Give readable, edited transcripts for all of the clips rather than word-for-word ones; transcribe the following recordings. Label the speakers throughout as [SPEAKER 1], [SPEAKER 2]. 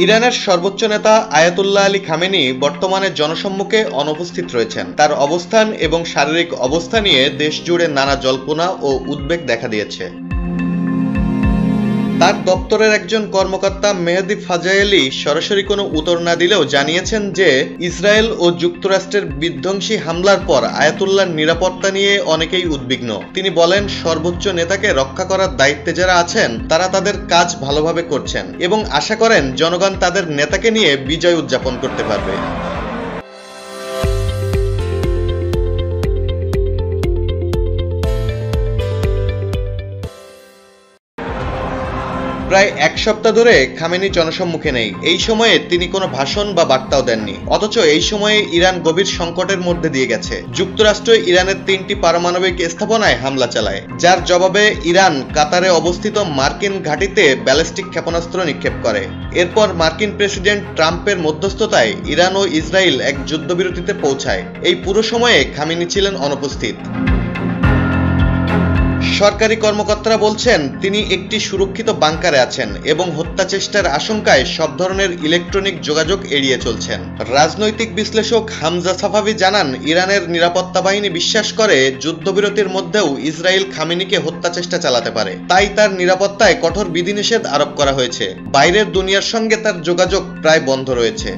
[SPEAKER 1] ইরানের সর্বোচ্চ নেতা আয়াতুল্লাহ আলী খামেনি বর্তমানে জনসম্মুখে অনুপস্থিত রয়েছেন। তার অবস্থান এবং শারীরিক অবস্থা নিয়ে দেশ জুড়ে নানা জল্পনা ও উদ্বেগ দেখা দিয়েছে। তার দপ্তরের একজন কর্মকর্তা মেহেদি ফাজায়েলি সরাসরি কোনো উত্তর না দিলেও জানিয়েছেন যে ইসরায়েল ও যুক্তরাষ্ট্রের বিধ্বংসী হামলার পর আয়াতুল্লাহর নিরাপত্তা নিয়ে অনেকেই উদ্বিগ্ন। তিনি বলেন, সর্বোচ্চ নেতাকে রক্ষা করার দায়িত্বে যারা আছেন তারা তাদের কাজ ভালোভাবে করছেন এবং আশা করেন জনগণ তাদের নেতাকে নিয়ে বিজয় উদযাপন করতে পারবে। প্রায় এক সপ্তাহ ধরে খামেনি জনসম্মুখে নেই। এই সময়ে তিনি কোনো ভাষণ বা বার্তাও দেননি। অথচ এই সময়ে ইরান গভীর সংকটের মধ্যে দিয়ে গেছে। যুক্তরাষ্ট্র ইরানের 3টি পারমাণবিক স্থাপনায় হামলা চালায়, যার জবাবে ইরান কাতারে অবস্থিত মার্কিন ঘাঁটিতে ব্যালিস্টিক ক্ষেপণাস্ত্র নিক্ষেপ করে। এরপর মার্কিন প্রেসিডেন্ট ট্রাম্পের মধ্যস্থতায় ইরান ও ইসরায়েল এক যুদ্ধবিরতিতে পৌঁছায়। এই পুরো সময়ে খামেনি ছিলেন অনুপস্থিত। সরকারি কর্মকর্তারা বলছেন তিনি একটি সুরক্ষিত বাংকারে আছেন এবং হত্যা চেষ্টার আশঙ্কায় সব ধরনের ইলেকট্রনিক যোগাযোগ এড়িয়ে চলছেন। রাজনৈতিক বিশ্লেষক হামজা সাফাভি জানান, ইরানের নিরাপত্তা বাহিনী বিশ্বাস করে যুদ্ধবিরতির মধ্যেও ইসরায়েল খামেনিকে হত্যা চেষ্টা চালাতে পারে, তাই তার নিরাপত্তায় কঠোর বিধিনিষেধ আরোপ করা হয়েছে। বাইরের দুনিয়ার সঙ্গে তার যোগাযোগ প্রায় বন্ধ রয়েছে।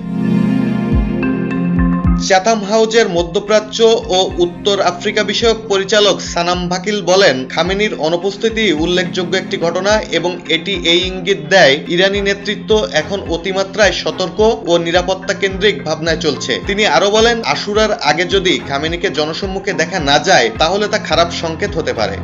[SPEAKER 1] চ্যাথাম হাউজের মধ্যপ্রাচ্য ও উত্তর আফ্রিকা বিষয়ক পরিচালক সানাম ভাকিল বলেন, খামেনির অনুপস্থিতি উল্লেখযোগ্য একটি ঘটনা এবং এটি এই ইঙ্গিত দেয় ইরানি নেতৃত্ব এখন অতিমাত্রায় সতর্ক ও নিরাপত্তা কেন্দ্রিক ভাবনায় চলছে। তিনি আরো বলেন, আশুরার আগে যদি খামেনিকে জনসম্মুখে দেখা না যায় তাহলে তা খারাপ সংকেত হতে পারে।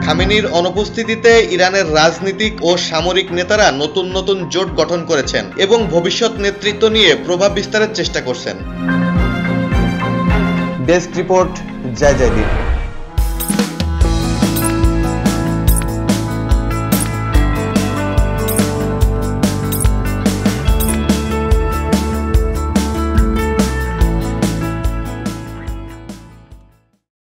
[SPEAKER 1] খামেনির অনুপস্থিতিতে ইরানের রাজনীতিক ও সামরিক নেতারা নতুন নতুন জোট গঠন করেছেন এবং ভবিষ্যৎ নেতৃত্ব নিয়ে প্রভাব বিস্তারের চেষ্টা করছেন।
[SPEAKER 2] ডেস্ক রিপোর্ট, জয় জয়দীপ।